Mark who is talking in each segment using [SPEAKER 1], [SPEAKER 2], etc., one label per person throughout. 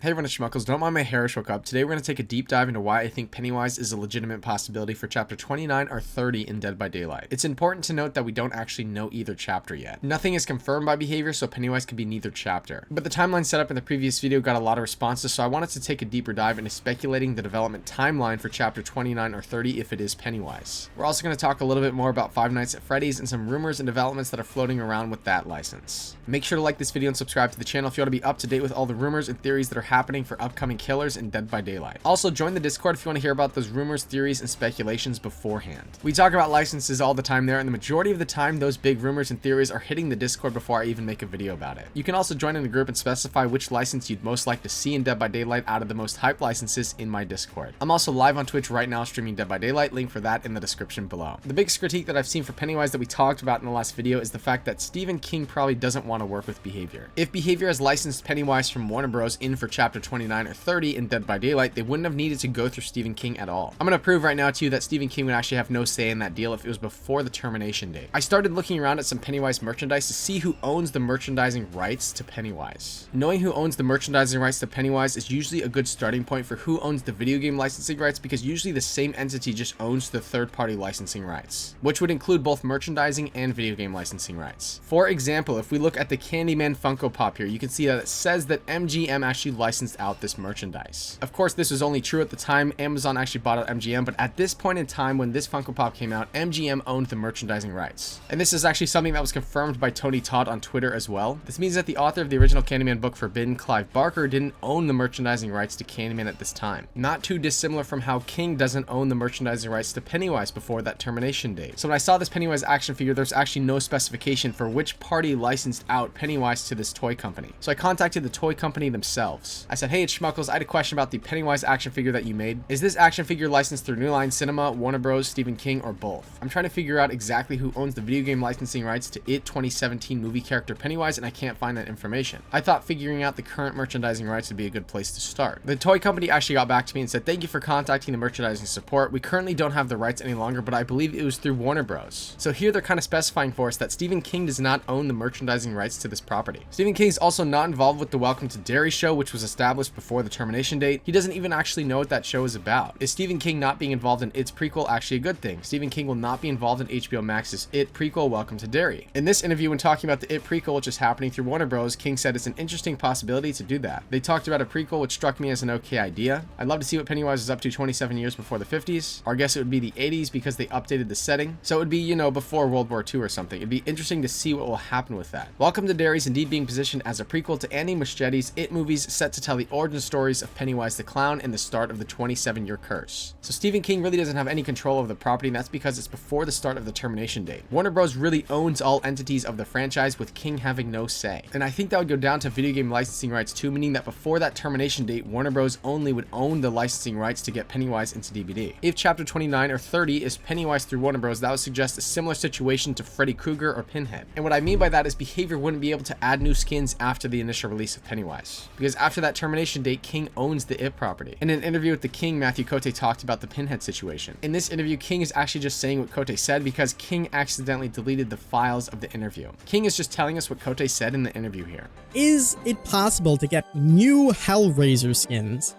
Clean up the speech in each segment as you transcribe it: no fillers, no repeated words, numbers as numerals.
[SPEAKER 1] Hey everyone, it's Schmuckles. Don't mind my hair woke up. Today we're going to take a deep dive into why I think Pennywise is a legitimate possibility for chapter 29 or 30 in Dead by Daylight. It's important to note that we don't actually know either chapter yet. Nothing is confirmed by behavior, so Pennywise could be neither chapter. But the timeline set up in the previous video got a lot of responses, so I wanted to take a deeper dive into speculating the development timeline for chapter 29 or 30 if it is Pennywise. We're also going to talk a little bit more about Five Nights at Freddy's and some rumors and developments that are floating around with that license. Make sure to like this video and subscribe to the channel if you want to be up to date with all the rumors and theories that are happening for upcoming killers in Dead by Daylight. Also, join the Discord if you want to hear about those rumors, theories, and speculations beforehand. We talk about licenses all the time there, and the majority of the time those big rumors and theories are hitting the Discord before I even make a video about it. You can also join in the group and specify which license you'd most like to see in Dead by Daylight out of the most hyped licenses in my Discord. I'm also live on Twitch right now streaming Dead by Daylight, link for that in the description below. The biggest critique that I've seen for Pennywise that we talked about in the last video is the fact that Stephen King probably doesn't want to work with Behavior. If Behavior has licensed Pennywise from Warner Bros. In for chapter 29 or 30 in Dead by Daylight, they wouldn't have needed to go through Stephen King at all. I'm going to prove right now to you that Stephen King would actually have no say in that deal if it was before the termination date. I started looking around at some Pennywise merchandise to see who owns the merchandising rights to Pennywise. Knowing who owns the merchandising rights to Pennywise is usually a good starting point for who owns the video game licensing rights, because usually the same entity just owns the third-party licensing rights, which would include both merchandising and video game licensing rights. For example, if we look at the Candyman Funko Pop here, you can see that it says that MGM actually licensed out this merchandise. Of course, this was only true at the time Amazon actually bought out MGM, but at this point in time when this Funko Pop came out, MGM owned the merchandising rights. And this is actually something that was confirmed by Tony Todd on Twitter as well. This means that the author of the original Candyman book Forbidden, Clive Barker, didn't own the merchandising rights to Candyman at this time. Not too dissimilar from how King doesn't own the merchandising rights to Pennywise before that termination date. So when I saw this Pennywise action figure, there's actually no specification for which party licensed out Pennywise to this toy company. So I contacted the toy company themselves. I said, hey, it's Schmuckles, I had a question about the Pennywise action figure that you made. Is this action figure licensed through New Line Cinema, Warner Bros., Stephen King, or both? I'm trying to figure out exactly who owns the video game licensing rights to It 2017 movie character Pennywise, and I can't find that information. I thought figuring out the current merchandising rights would be a good place to start. The toy company actually got back to me and said, thank you for contacting the merchandising support. We currently don't have the rights any longer, but I believe it was through Warner Bros. So here they're kind of specifying for us that Stephen King does not own the merchandising rights to this property. Stephen King is also not involved with the Welcome to Derry show, which was established before the termination date. He doesn't even actually know what that show is about. Is Stephen King not being involved in It's prequel actually a good thing? Stephen King will not be involved in HBO Max's It prequel Welcome to Derry. In this interview, when talking about the It prequel, which is happening through Warner Bros., King said it's an interesting possibility to do that. They talked about a prequel, which struck me as an okay idea. I'd love to see what Pennywise is up to 27 years before the 50s, or I guess it would be the 80s because they updated the setting. So it would be, you know, before World War II or something. It'd be interesting to see what will happen with that. Welcome to Derry is indeed being positioned as a prequel to Andy Muschietti's It movies, set to tell the origin stories of Pennywise the Clown and the start of the 27-year curse. So Stephen King really doesn't have any control over the property, and that's because it's before the start of the termination date. Warner Bros. Really owns all entities of the franchise, with King having no say. And I think that would go down to video game licensing rights too, meaning that before that termination date, Warner Bros. Only would own the licensing rights to get Pennywise into DVD. If chapter 29 or 30 is Pennywise through Warner Bros., that would suggest a similar situation to Freddy Krueger or Pinhead. And what I mean by that is Behavior wouldn't be able to add new skins after the initial release of Pennywise, because after that termination date, King owns the It property. In an interview with the King, Matthew Cote talked about the Pinhead situation. In this interview, King is actually just saying what Cote said because King accidentally deleted the files of the interview. King is just telling us what Cote said in the interview here.
[SPEAKER 2] Is it possible to get new Hellraiser skins?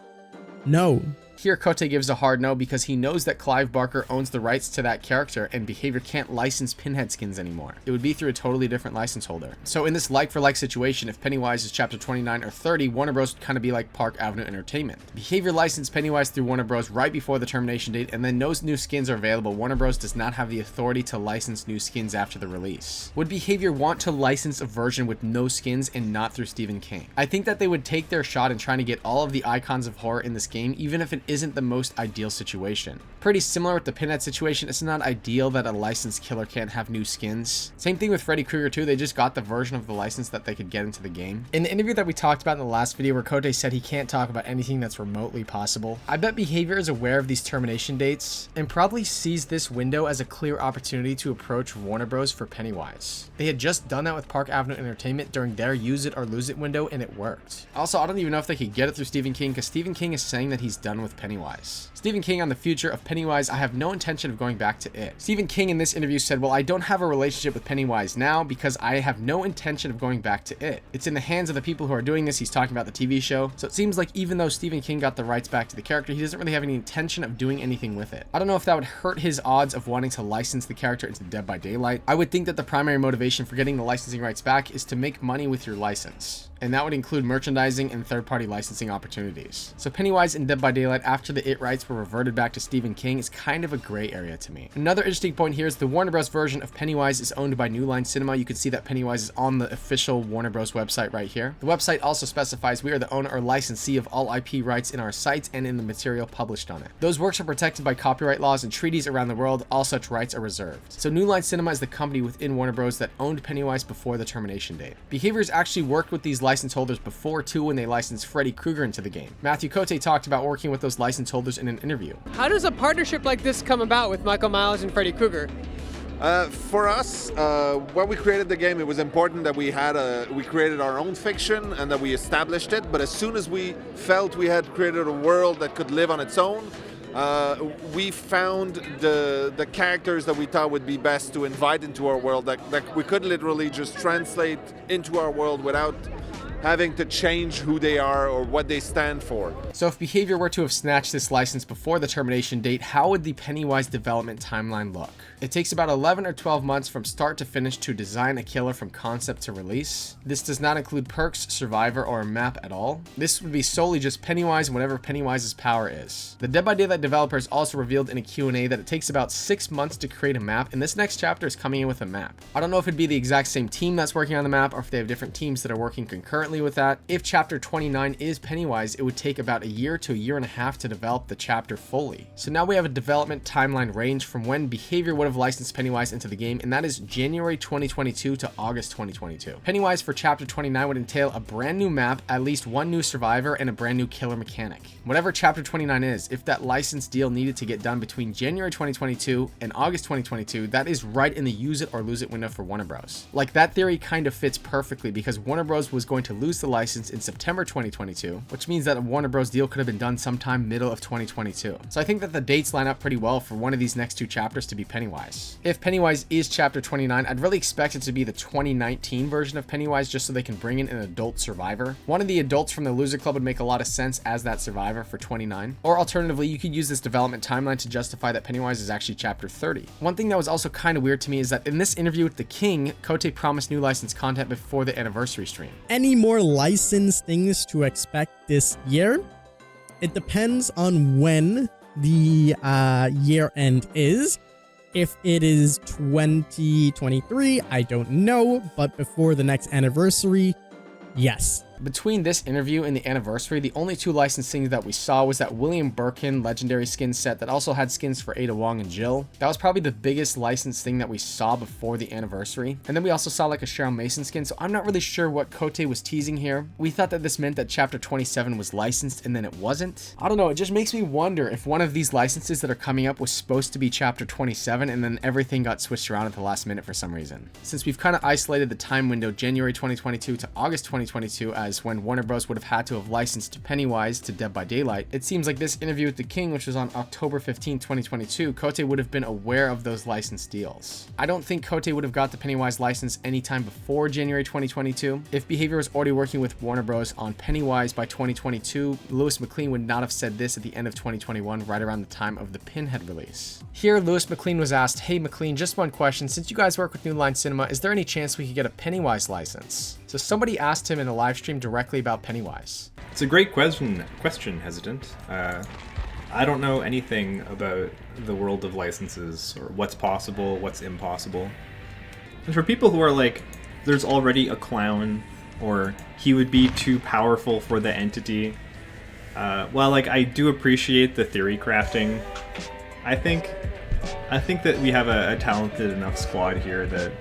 [SPEAKER 2] No.
[SPEAKER 1] Here, Cote gives a hard no because he knows that Clive Barker owns the rights to that character and Behavior can't license Pinhead skins anymore. It would be through a totally different license holder. So in this like-for-like situation, if Pennywise is chapter 29 or 30, Warner Bros. Would kind of be like Park Avenue Entertainment. Behavior licensed Pennywise through Warner Bros. Right before the termination date, and then those new skins are available. Warner Bros. Does not have the authority to license new skins after the release. Would Behavior want to license a version with no skins and not through Stephen King? I think that they would take their shot in trying to get all of the icons of horror in this game, even if it isn't the most ideal situation. Pretty similar with the Pinhead situation, it's not ideal that a licensed killer can't have new skins. Same thing with Freddy Krueger too, they just got the version of the license that they could get into the game. In the interview that we talked about in the last video where Cote said he can't talk about anything that's remotely possible, I bet Behavior is aware of these termination dates and probably sees this window as a clear opportunity to approach Warner Bros. For Pennywise. They had just done that with Park Avenue Entertainment during their use it or lose it window, and it worked. Also, I don't even know if they could get it through Stephen King, because Stephen King is saying that he's done with with Pennywise. Stephen King on the future of Pennywise, I have no intention of going back to it. Stephen King in this interview said, well, I don't have a relationship with Pennywise now because I have no intention of going back to it. It's in the hands of the people who are doing this. He's talking about the TV show. So it seems like even though Stephen King got the rights back to the character, he doesn't really have any intention of doing anything with it. I don't know if that would hurt his odds of wanting to license the character into Dead by Daylight. I would think that the primary motivation for getting the licensing rights back is to make money with your license, and that would include merchandising and third-party licensing opportunities. So Pennywise in Dead by Daylight after the It rights were reverted back to Stephen King is kind of a gray area to me. Another interesting point here is the Warner Bros. Version of Pennywise is owned by New Line Cinema. You can see that Pennywise is on the official Warner Bros. Website right here. The website also specifies we are the owner or licensee of all IP rights in our sites and in the material published on it. Those works are protected by copyright laws and treaties around the world. All such rights are reserved. So New Line Cinema is the company within Warner Bros. That owned Pennywise before the termination date. Behaviors actually worked with these license holders before too when they licensed Freddy Krueger into the game. Matthew Cote talked about working with those license holders in an interview.
[SPEAKER 3] How does a partnership like this come about with Michael Myers and Freddy Krueger?
[SPEAKER 4] For us, when we created the game, it was important that we created our own fiction and that we established it. But as soon as we felt we had created a world that could live on its own, we found the characters that we thought would be best to invite into our world that we could literally just translate into our world without having to change who they are or what they stand for.
[SPEAKER 1] So if Behavior were to have snatched this license before the termination date, how would the Pennywise development timeline look? It takes about 11 or 12 months from start to finish to design a killer from concept to release. This does not include perks, survivor, or a map at all. This would be solely just Pennywise and whatever Pennywise's power is. The Dead by Daylight developers also revealed in a Q&A that it takes about 6 months to create a map, and this next chapter is coming in with a map. I don't know if it'd be the exact same team that's working on the map or if they have different teams that are working concurrently with that. If chapter 29 is Pennywise, it would take about a year to a year and a half to develop the chapter fully. So now we have a development timeline range from when Behavior would have licensed Pennywise into the game, and that is January 2022 to August 2022. Pennywise for chapter 29 would entail a brand new map, at least one new survivor, and a brand new killer mechanic. Whatever chapter 29 is, if that license deal needed to get done between January 2022 and August 2022, that is right in the use it or lose it window for Warner Bros. Like, that theory kind of fits perfectly because Warner Bros was going to lose the license in September 2022, which means that a Warner Bros deal could have been done sometime middle of 2022. So I think that the dates line up pretty well for one of these next two chapters to be Pennywise. If Pennywise is chapter 29, I'd really expect it to be the 2019 version of Pennywise just so they can bring in an adult survivor. One of the adults from the Loser Club would make a lot of sense as that survivor for 29. Or alternatively, you could use this development timeline to justify that Pennywise is actually chapter 30. One thing that was also kind of weird to me is that in this interview with the King, Cote promised new licensed content before the anniversary stream.
[SPEAKER 2] Any more licensed things to expect this year? It depends on when the year end is. If it is 2023, I don't know, but before the next anniversary, yes.
[SPEAKER 1] Between this interview and the anniversary, the only two licensings that we saw was that William Birkin legendary skin set that also had skins for Ada Wong and Jill. That was probably the biggest license thing that we saw before the anniversary. And then we also saw like a Cheryl Mason skin, so I'm not really sure what Cote was teasing here. We thought that this meant that chapter 27 was licensed and then it wasn't. I don't know, it just makes me wonder if one of these licenses that are coming up was supposed to be chapter 27 and then everything got switched around at the last minute for some reason. Since we've kind of isolated the time window January 2022 to August 2022 as when Warner Bros. Would have had to have licensed Pennywise to Dead by Daylight, it seems like this interview with the King, which was on October 15, 2022, Cote would have been aware of those license deals. I don't think Cote would have got the Pennywise license anytime before January 2022. If Behavior was already working with Warner Bros. On Pennywise by 2022, Lewis McLean would not have said this at the end of 2021, right around the time of the Pinhead release. Here, Lewis McLean was asked, "Hey McLean, just one question. Since you guys work with New Line Cinema, is there any chance we could get a Pennywise license?" So somebody asked him in a live stream directly about Pennywise.
[SPEAKER 5] It's a great question, Hesitant. I don't know anything about the world of licenses or what's possible, what's impossible. And for people who are like, there's already a clown, or he would be too powerful for the entity, while like I do appreciate the theory crafting, I think that we have a talented enough squad here that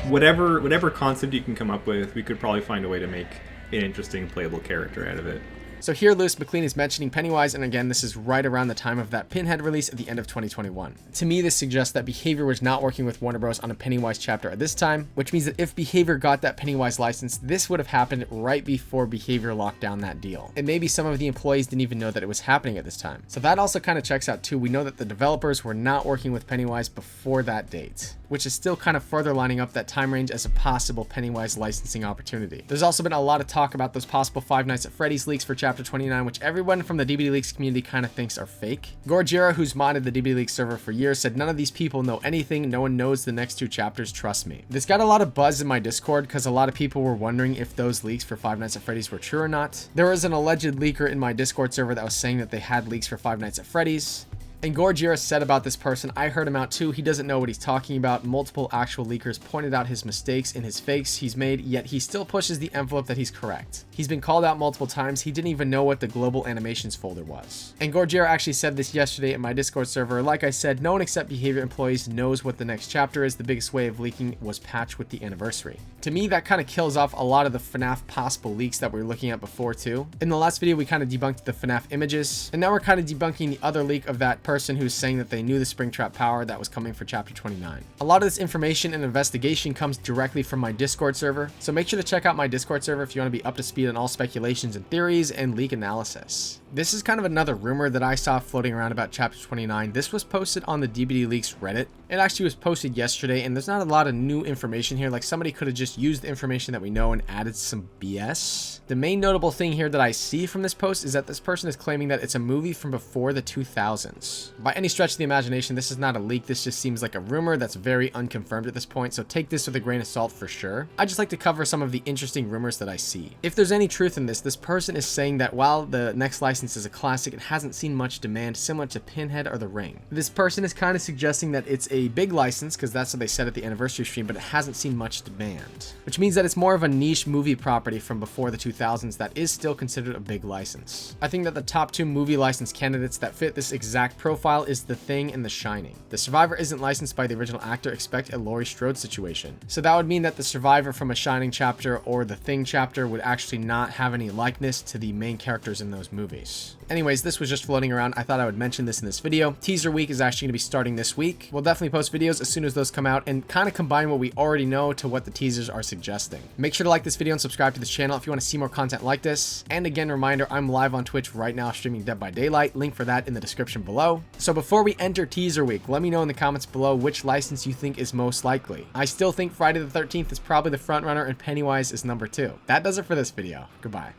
[SPEAKER 5] whatever concept you can come up with, we could probably find a way to make an interesting playable character out of it.
[SPEAKER 1] So here Lewis McLean is mentioning Pennywise, and again, this is right around the time of that Pinhead release at the end of 2021. To me, this suggests that Behavior was not working with Warner Bros. On a Pennywise chapter at this time, which means that if Behavior got that Pennywise license, this would have happened right before Behavior locked down that deal. And maybe some of the employees didn't even know that it was happening at this time. So that also kind of checks out too. We know that the developers were not working with Pennywise before that date, which is still kind of further lining up that time range as a possible Pennywise licensing opportunity. There's also been a lot of talk about those possible Five Nights at Freddy's leaks for Chapter 29, which everyone from the DBD Leaks community kind of thinks are fake. Gorgira, who's modded the DBD Leaks server for years, said none of these people know anything, no one knows the next 2 chapters, trust me. This got a lot of buzz in my Discord because a lot of people were wondering if those leaks for Five Nights at Freddy's were true or not. There was an alleged leaker in my Discord server that was saying that they had leaks for Five Nights at Freddy's. And Gorgira said about this person, I heard him out too, he doesn't know what he's talking about. Multiple actual leakers pointed out his mistakes in his fakes he's made, yet he still pushes the envelope that he's correct. He's been called out multiple times, he didn't even know what the global animations folder was. And Gorgira actually said this yesterday in my Discord server, like I said, no one except Behavior employees knows what the next chapter is. The biggest way of leaking was patched with the anniversary. To me, that kind of kills off a lot of the FNAF possible leaks that we were looking at before too. In the last video, we kind of debunked the FNAF images, and now we're kind of debunking the other leak of that person who's saying that they knew the Springtrap power that was coming for Chapter 29. A lot of this information and investigation comes directly from my Discord server, so make sure to check out my Discord server if you want to be up to speed on all speculations and theories and leak analysis. This is kind of another rumor that I saw floating around about Chapter 29. This was posted on the DBD Leaks Reddit. It actually was posted yesterday, and there's not a lot of new information here. Like, somebody could have just used the information that we know and added some BS. The main notable thing here that I see from this post is that this person is claiming that it's a movie from before the 2000s. By any stretch of the imagination, this is not a leak. This just seems like a rumor that's very unconfirmed at this point, so take this with a grain of salt for sure. I just like to cover some of the interesting rumors that I see. If there's any truth in this, this person is saying that while the next license is a classic, it hasn't seen much demand, similar to Pinhead or The Ring. This person is kind of suggesting that it's a big license, because that's what they said at the anniversary stream, but it hasn't seen much demand, which means that it's more of a niche movie property from before the 2000s that is still considered a big license. I think that the top 2 movie license candidates that fit this exact profile is The Thing and The Shining. The Survivor isn't licensed by the original actor, expect a Laurie Strode situation. So that would mean that the Survivor from a Shining chapter or The Thing chapter would actually not have any likeness to the main characters in those movies. Anyways, this was just floating around. I thought I would mention this in this video. Teaser week is actually going to be starting this week. We'll definitely post videos as soon as those come out and kind of combine what we already know to what the teasers are suggesting. Make sure to like this video and subscribe to this channel if you want to see more content like this. And again, reminder, I'm live on Twitch right now streaming Dead by Daylight. Link for that in the description below. So before we enter teaser week, let me know in the comments below which license you think is most likely. I still think Friday the 13th is probably the front runner and Pennywise is number 2. That does it for this video. Goodbye.